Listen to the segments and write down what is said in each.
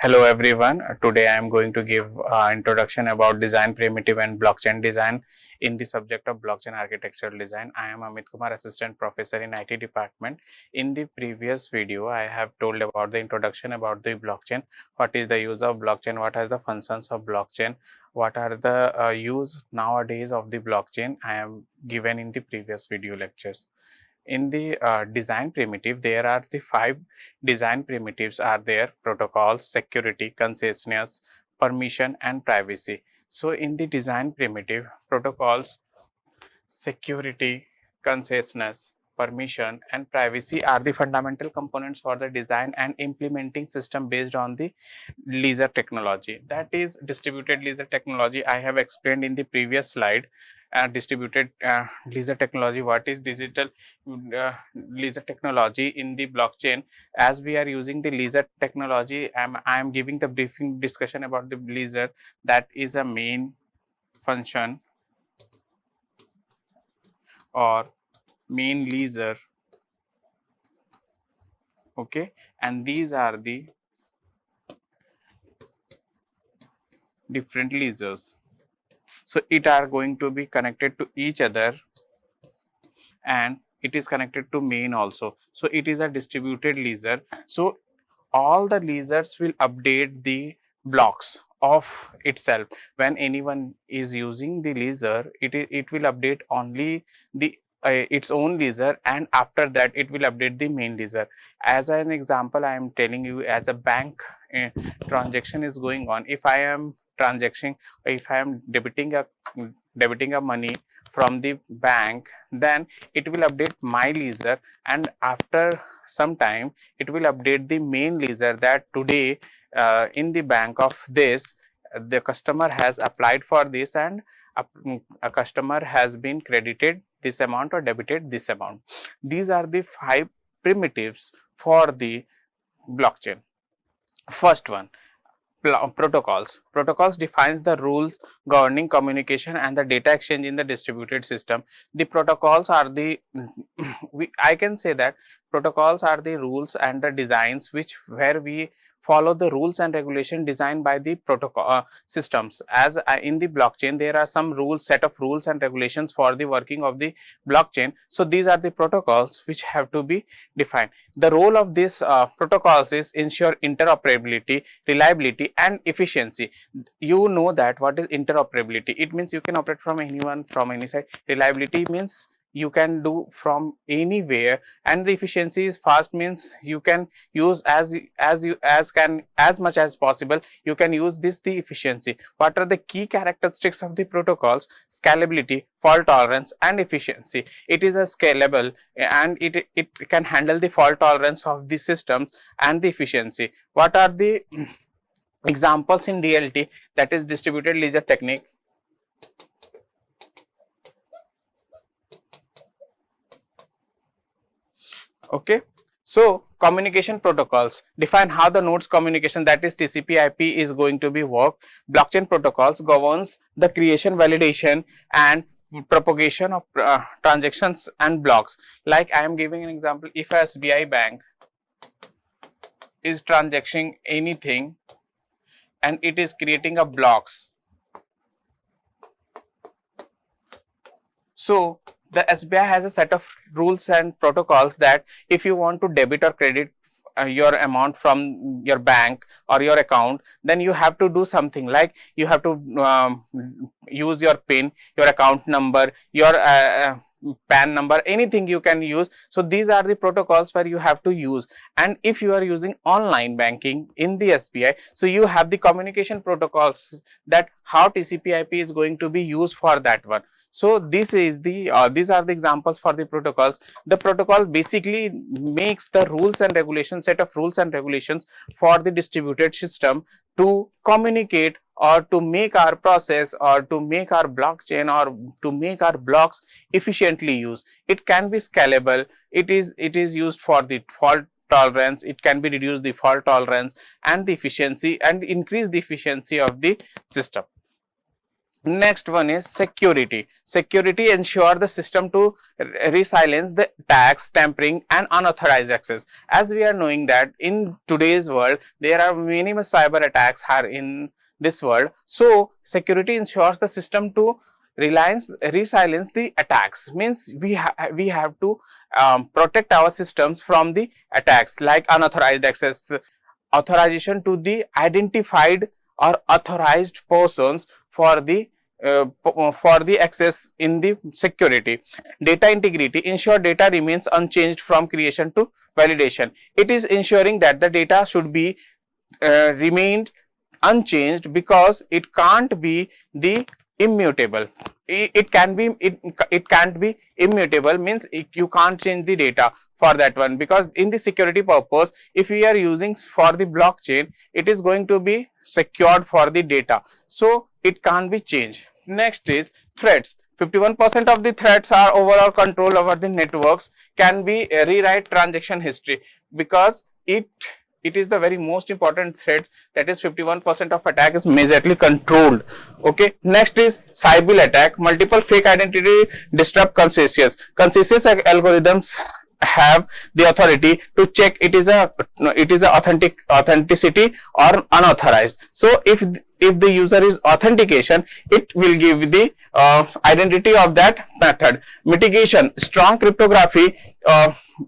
Hello everyone. Today I am going to give introduction about design primitive and blockchain design in the subject of blockchain architectural design. I am Amit Kumar, assistant professor in IT department. In the previous video, I have told about the introduction about the blockchain. What is the use of blockchain? What are the functions of blockchain? What are the use nowadays of the blockchain? I am given in the previous video lectures. In the design primitive, there are the 5 design primitives are there: protocols, security, consciousness, permission and privacy. So in the design primitive, protocols, security, consciousness, permission and privacy are the fundamental components for the design and implementing system based on the ledger technology. That is distributed ledger technology. I have explained in the previous slide. Distributed ledger technology. What is digital ledger technology in the blockchain? As we are using the ledger technology, I am giving the briefing discussion about the ledger. That is a main function or main ledger. Okay, and these are the different ledgers. So it are going to be connected to each other, and it is connected to main also. So it is a distributed ledger. So all the ledgers will update the blocks of itself. When anyone is using the ledger, it will update only the its own ledger, and after that it will update the main ledger. As an example, I am telling you, as a bank transaction is going on, if I am transacting, if I am debiting a money from the bank, then it will update my ledger, and after some time it will update the main ledger that today in the bank of this, the customer has applied for this, and a customer has been credited this amount or debited this amount. These are the 5 primitives for the blockchain. First one, protocols. Protocols defines the rules governing communication and the data exchange in the distributed system. The protocols are the I can say that protocols are the rules and the designs which where we follow the rules and regulation designed by the protocol systems. As in the blockchain, there are some rules, set of rules and regulations for the working of the blockchain. So these are the protocols which have to be defined. The role of these protocols is ensure interoperability, reliability and efficiency. You know that what is interoperability? It means you can operate from anyone, from any side. Reliability means you can do from anywhere, and the efficiency is fast, means you can use as much as possible. You can use this the efficiency. What are the key characteristics of the protocols? Scalability, fault tolerance and efficiency. It is a scalable, and it can handle the fault tolerance of the systems and the efficiency. What are the examples in DLT? That is distributed ledger technique. Okay, so communication protocols define how the nodes communication, that is TCP/IP, is going to be worked. Blockchain protocols governs the creation, validation and propagation of transactions and blocks. Like I am giving an example. If a SBI bank is transacting anything and it is creating a blocks, so the SBI has a set of rules and protocols that if you want to debit or credit your amount from your bank or your account, then you have to do something like you have to use your PIN, your account number, your PAN number, anything you can use. So these are the protocols where you have to use. And if you are using online banking in the SBI, so you have the communication protocols, that how TCP/IP is going to be used for that one. So this is the these are the examples for the protocols. The protocol basically makes the rules and regulations, set of rules and regulations for the distributed system to communicate or to make our process or to make our blockchain or to make our blocks efficiently used. It can be scalable. It is used for the fault tolerance. It can be reduce the fault tolerance and the efficiency and increase the efficiency of the system. Next one is security. Security ensure the system to re-silence the attacks, tampering and unauthorized access. As we are knowing that in today's world, there are many cyber attacks are in this world. So security ensures the system to re-silence the attacks. Means we have to protect our systems from the attacks like unauthorized access, authorization to the identified or authorized persons for the access in the security. Data integrity ensure data remains unchanged from creation to validation. It is ensuring that the data should be remained unchanged because it can't be the immutable. It can be it can't be immutable, means you can't change the data for that one, because in the security purpose, if we are using for the blockchain, it is going to be secured for the data, so it can't be changed. Next is threats. 51% of the threats are overall control over the networks, can be rewrite transaction history, because it is the very most important threat, that is 51% of attack is majorly controlled. Okay, next is cyber attack. Multiple fake identity disrupt consensus. Consensus algorithms have the authority to check it is a authenticity or unauthorized. So if the user is authentication, it will give the identity of that method. Mitigation: strong cryptography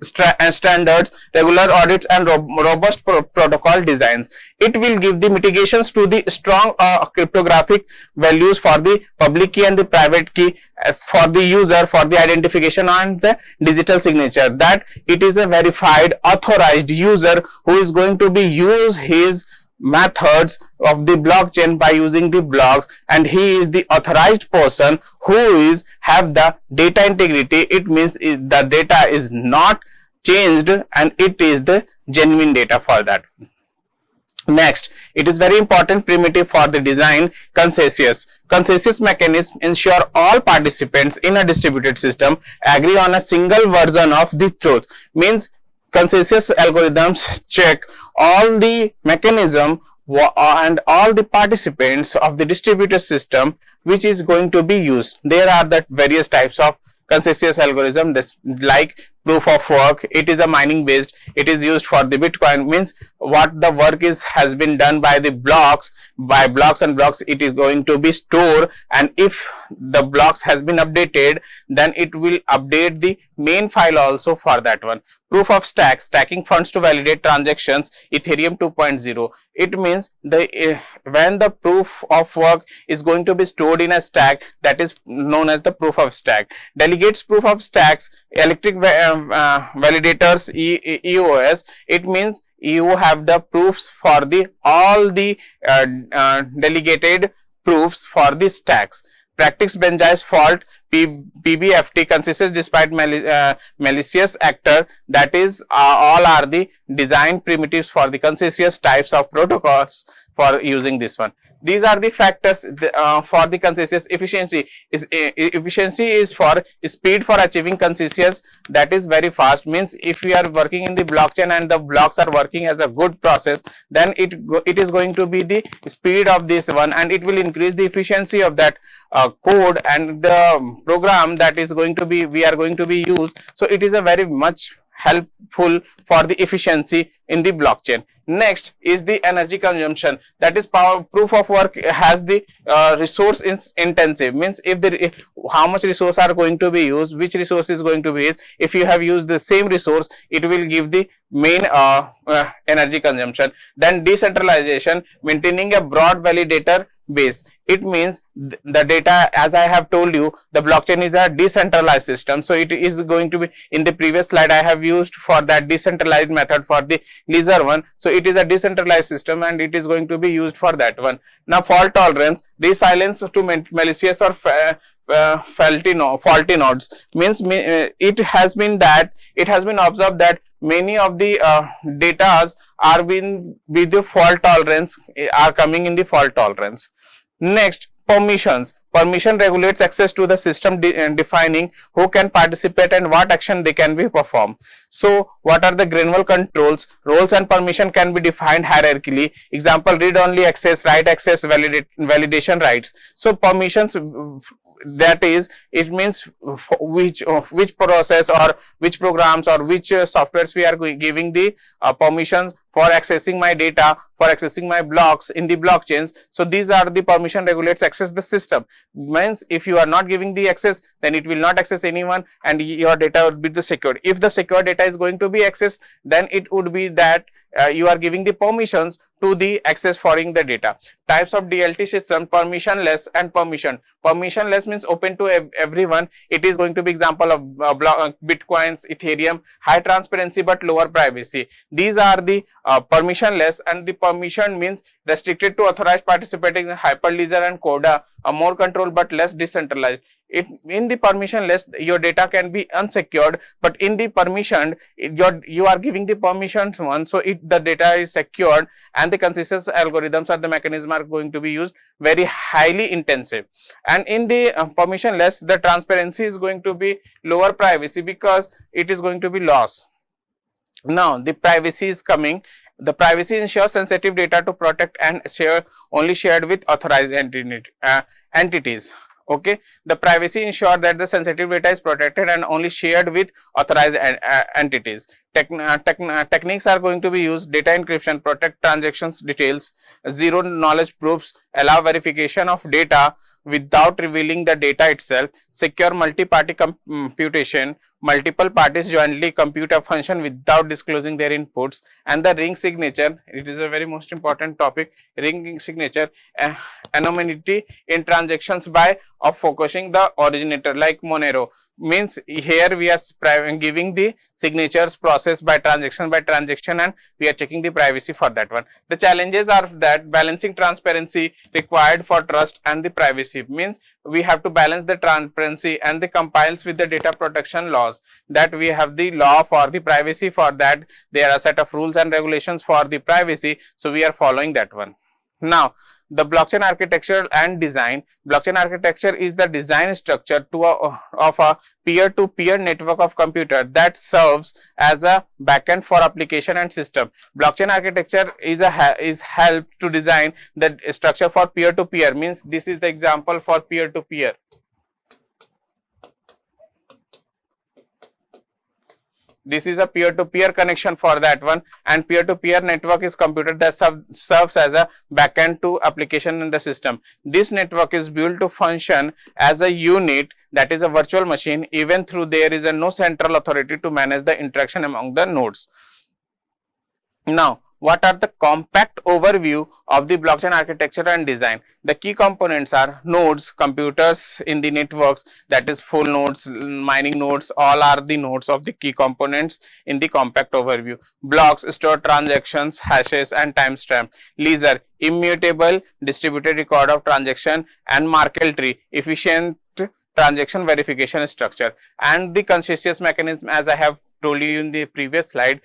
standards, regular audits and robust protocol designs. It will give the mitigations to the strong cryptographic values for the public key and the private key, as for the user, for the identification and the digital signature, that it is a verified authorized user who is going to be use his methods of the blockchain by using the blocks, and he is the authorized person who is have the data integrity. It means the data is not changed and it is the genuine data for that. Next, it is very important primitive for the design consensus. Consensus mechanism ensure all participants in a distributed system agree on a single version of the truth. Means consensus algorithms check all the mechanism and all the participants of the distributed system which is going to be used. There are that various types of consensus algorithm, this like proof of work. It is a mining based, it is used for the Bitcoin. Means what the work is has been done by the blocks, by blocks and blocks, it is going to be stored, and if the blocks has been updated, then it will update the main file also for that one. Proof of stack, stacking funds to validate transactions, Ethereum 2.0. It means the when the proof of work is going to be stored in a stack, that is known as the proof of stack. Delegates proof of stacks, electric validators, EOS. It means you have the proofs for the all the delegated proofs for the stacks. Practice Benjai's fault, PBFT, consensus despite malicious actor, that is all are the design primitives for the consensus types of protocols for using this one. These are the factors for the consensus. Efficiency is for speed for achieving consensus, that is very fast. Means if we are working in the blockchain and the blocks are working as a good process, then it is going to be the speed of this one, and it will increase the efficiency of that code and the program that is going to be we are going to be used. So it is a very much helpful for the efficiency in the blockchain. Next is the energy consumption, that is power. Proof of work has the resource intensive, means if how much resource are going to be used, which resource is going to be used. If you have used the same resource, it will give the main energy consumption. Then decentralization, maintaining a broad validator base. It means the data, as I have told you, the blockchain is a decentralized system. So it is going to be, in the previous slide I have used for that decentralized method for the ledger one. So it is a decentralized system and it is going to be used for that one. Now fault tolerance, resilience to malicious or faulty nodes. Means it has been observed that many of the datas are being with the fault tolerance, are coming in the fault tolerance. Next, permissions. Permission regulates access to the system, defining who can participate and what action they can be performed. So what are the granular controls? Roles and permission can be defined hierarchically. Example, read only access, write access, validation rights. So permissions, that is, it means which process or which programs or which softwares we are giving the permissions for accessing my data, for accessing my blocks in the blockchains. So these are the permission regulates access the system. Means if you are not giving the access, then it will not access anyone and your data would be the secured. If the secure data is going to be accessed, then it would be that you are giving the permissions to the access following the data. Types of DLT system: permissionless and permission. Permissionless means open to everyone. It is going to be example of Bitcoins, Ethereum, high transparency but lower privacy. These are the permissionless, and the permission means restricted to authorized participating in Hyperledger and Coda, more control but less decentralized. In the permissionless, your data can be unsecured, but in the permissioned, you are giving the permissions one, so the data is secured, and the consensus algorithms or the mechanism are going to be used very highly intensive. And in the permissionless, the transparency is going to be lower privacy because it is going to be loss. Now the privacy is coming. The privacy ensures sensitive data to protect and only shared with authorized entities. Okay, the privacy ensure that the sensitive data is protected and only shared with authorized entities. Techniques are going to be used: data encryption, protect transactions details; zero knowledge proofs, allow verification of data without revealing the data itself; secure multi-party computation, multiple parties jointly compute a function without disclosing their inputs; and the ring signature, it is a very most important topic. Ring signature, anonymity in transactions by focusing the originator, like Monero. Means here we are giving the signatures process by transaction, and we are checking the privacy for that one. The challenges are that balancing transparency required for trust and the privacy. Means we have to balance the transparency and the compliance with the data protection laws, that we have the law for the privacy. For that, there are a set of rules and regulations for the privacy, so we are following that one. Now the blockchain architecture and design. Blockchain architecture is the design structure of a peer-to-peer network of computer that serves as a backend for application and system. Blockchain architecture is help to design the structure for peer-to-peer. Means this is the example for peer-to-peer. This is a peer-to-peer connection for that one, and peer-to-peer network is computer that serves as a backend to application in the system. This network is built to function as a unit, that is a virtual machine, even though there is no central authority to manage the interaction among the nodes. Now, what are the compact overview of the blockchain architecture and design? The key components are nodes, computers in the networks, that is full nodes, mining nodes, all are the nodes of the key components in the compact overview. Blocks store transactions, hashes and timestamp. Ledger, immutable distributed record of transaction, and Merkle tree, efficient transaction verification structure. And the consensus mechanism, as I have told you in the previous slide,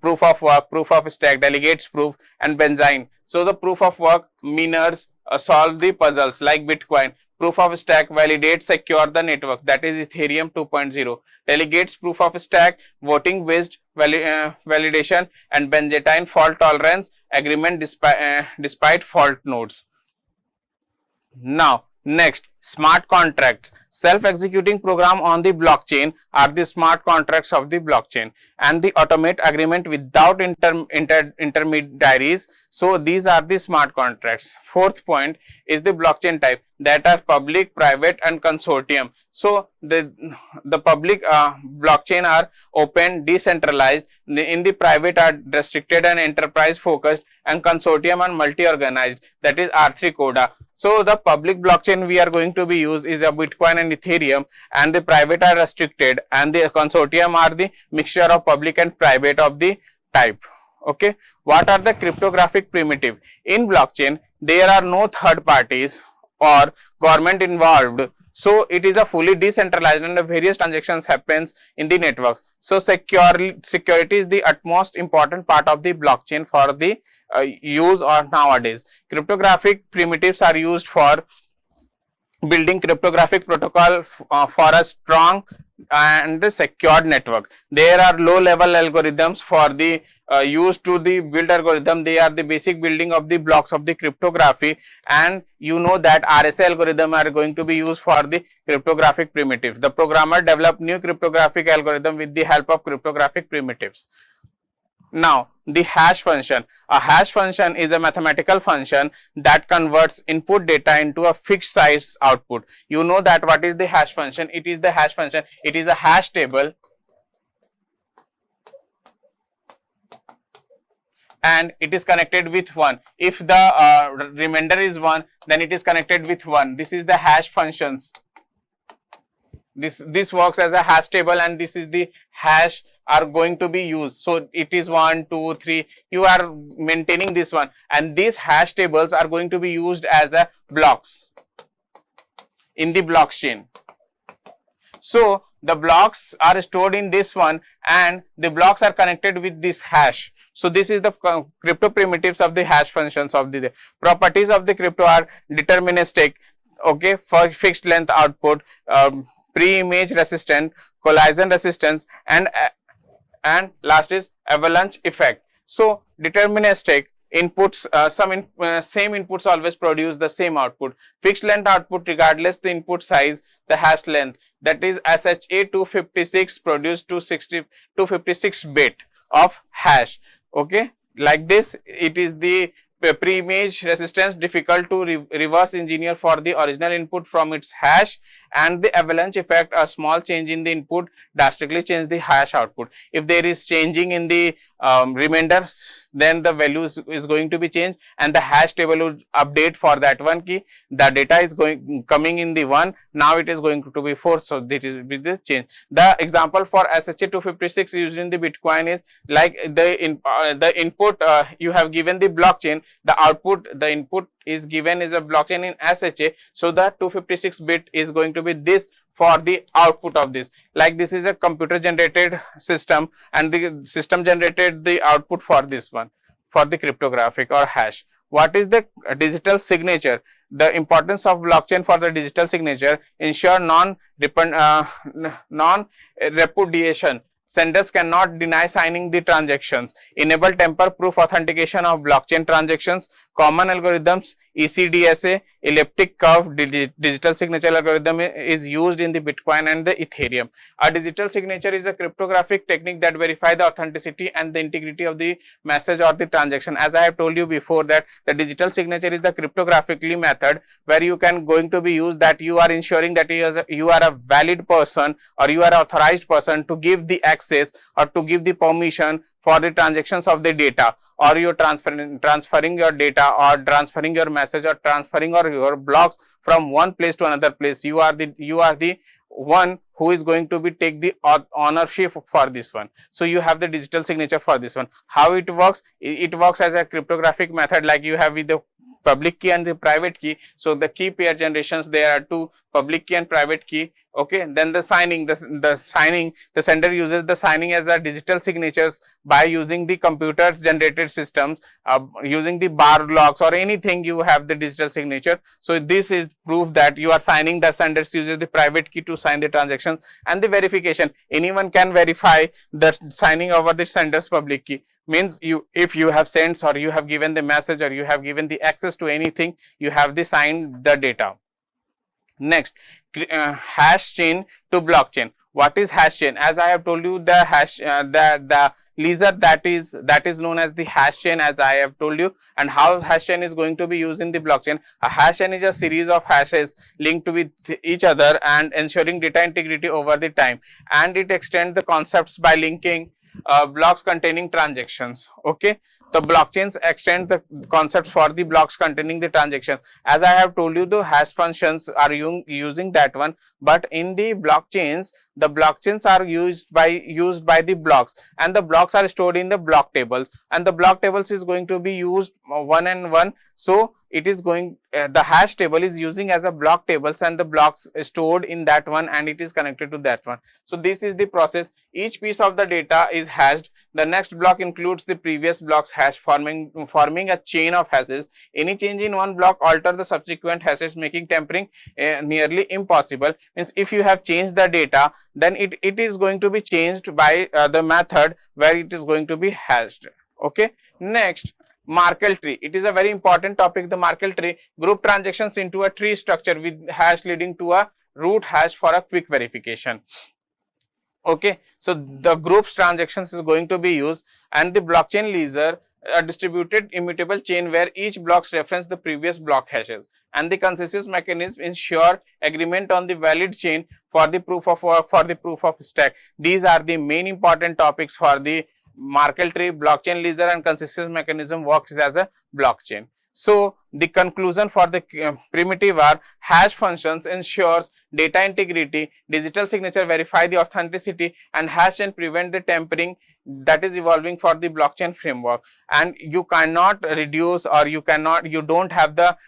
proof of work, proof of stake, delegates proof, and benzine. So the proof of work, miners solve the puzzles like Bitcoin. Proof of stake, validate, secure the network, that is Ethereum 2.0. Delegates proof of stake, voting based validation, and Benzettine fault tolerance agreement despite fault nodes. Now next, smart contracts. Self-executing program on the blockchain are the smart contracts of the blockchain, and the automate agreement without intermediaries. So these are the smart contracts. Fourth point is the blockchain type, that are public, private, and consortium. So the public blockchain are open, decentralized. In the private are restricted and enterprise focused, and consortium are multi-organized, that is R3 Coda. So the public blockchain we are going to be used is a Bitcoin and Ethereum, and the private are restricted, and the consortium are the mixture of public and private of the type. Okay, what are the cryptographic primitive? In blockchain, there are no third parties or government involved. So it is a fully decentralized, and the various transactions happens in the network. So security is the utmost important part of the blockchain for the use or nowadays. Cryptographic primitives are used for building cryptographic protocol for a strong and secured network. There are low level algorithms for the used to the build algorithm. They are the basic building of the blocks of the cryptography, and you know that RSA algorithm are going to be used for the cryptographic primitives. The programmer developed new cryptographic algorithm with the help of cryptographic primitives. Now, the hash function. A hash function is a mathematical function that converts input data into a fixed size output. You know that what is the hash function? It is the hash function. It is a hash table, and it is connected with 1. If the remainder is 1, then it is connected with 1. This is the hash functions. This works as a hash table, and this is the hash are going to be used. So it is 1, 2, 3. You are maintaining this one, and these hash tables are going to be used as a blocks in the blockchain. So the blocks are stored in this one, and the blocks are connected with this hash. So this is the crypto primitives of the hash functions of the properties of the crypto are deterministic, okay, for fixed length output, pre-image resistant, collision resistance, and last is avalanche effect. So deterministic inputs, same inputs always produce the same output. Fixed length output regardless the input size, the hash length, that is SHA 256 produced 256 bit of hash. Okay, like this, it is the pre-image resistance difficult to reverse engineer for the original input from its hash, and the avalanche effect, a small change in the input drastically change the hash output. If there is changing in the remainder, then the values is going to be changed, and the hash table will update for that one key. The data is coming in the 1, now it is going to be 4, so this is the change. The example for SHA 256 used in the Bitcoin is like the input you have given the blockchain, the output, the input is given is a blockchain in SHA, so the 256 bit is going to be this for the output of this. Like this is a computer generated system, and the system generated the output for this one, for the cryptographic or hash. What is the digital signature? The importance of blockchain for the digital signature: ensure non-repudiation. Senders cannot deny signing the transactions. Enable tamper-proof authentication of blockchain transactions. Common algorithms: ECDSA, elliptic curve digital signature algorithm is used in the Bitcoin and the Ethereum. A digital signature is a cryptographic technique that verifies the authenticity and the integrity of the message or the transaction. As I have told you before, that the digital signature is the cryptographically method where you can going to be used that you are ensuring that you are a valid person or you are authorized person to give the access or to give the permission for the transactions of the data, or you transferring your data or transferring your message or transferring or your blocks from one place to another place. You are the one who is going to be take the ownership for this one. So you have the digital signature for this one. How it works? It works as a cryptographic method, like you have with the public key and the private key. So the key pair generations, there are two, public key and private key. Okay, then the signing, the signing, the sender uses the signing as a digital signatures by using the computer generated systems, using the bar locks or anything. You have the digital signature. So this is proof that you are signing. The senders uses the private key to sign the transactions. And the verification, anyone can verify the signing over the sender's public key. Means if you have sent or you have given the message or you have given the access to anything, you have the signed the data. Next, hash chain to blockchain. What is hash chain? As I have told you, the hash the ledger that is known as the hash chain, as I have told you. And how hash chain is going to be used in the blockchain? A hash chain is a series of hashes linked with each other and ensuring data integrity over the time, and it extends the concepts by linking blocks containing transactions. Okay, the blockchains extend the concepts for the blocks containing the transaction. As I have told you, the hash functions are using that one, but in the blockchains, the blockchains are used by the blocks, and the blocks are stored in the block tables, and the block tables is going to be used one and one. So it is going the hash table is using as a block tables, and the blocks stored in that one, and it is connected to that one. So this is the process. Each piece of the data is hashed. The next block includes the previous block's hash, forming a chain of hashes. Any change in one block alter the subsequent hashes, making tampering nearly impossible. Means if you have changed the data, then it is going to be changed by the method where it is going to be hashed. Okay. Next, Merkle tree. It is a very important topic. The Merkle tree group transactions into a tree structure with hash leading to a root hash for a quick verification. Okay, so the groups transactions is going to be used, and the blockchain ledger, a distributed immutable chain where each blocks reference the previous block hashes, and the consensus mechanism ensure agreement on the valid chain for the proof of work, for the proof of stake. These are the main important topics for the Merkle tree. Blockchain ledger and consensus mechanism works as a blockchain. So the conclusion for the primitive are hash functions ensures data integrity, digital signature verify the authenticity, and hash and prevent the tampering that is evolving for the blockchain framework. And you cannot reduce, or you don't have the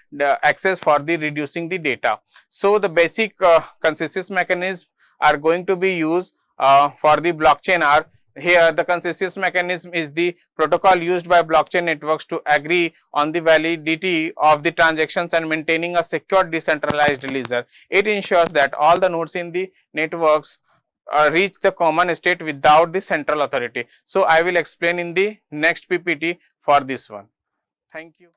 access for the reducing the data. So the basic consensus mechanisms are going to be used for the blockchain are here. The consensus mechanism is the protocol used by blockchain networks to agree on the validity of the transactions and maintaining a secure decentralized ledger. It ensures that all the nodes in the networks reach the common state without the central authority. So I will explain in the next PPT for this one. Thank you.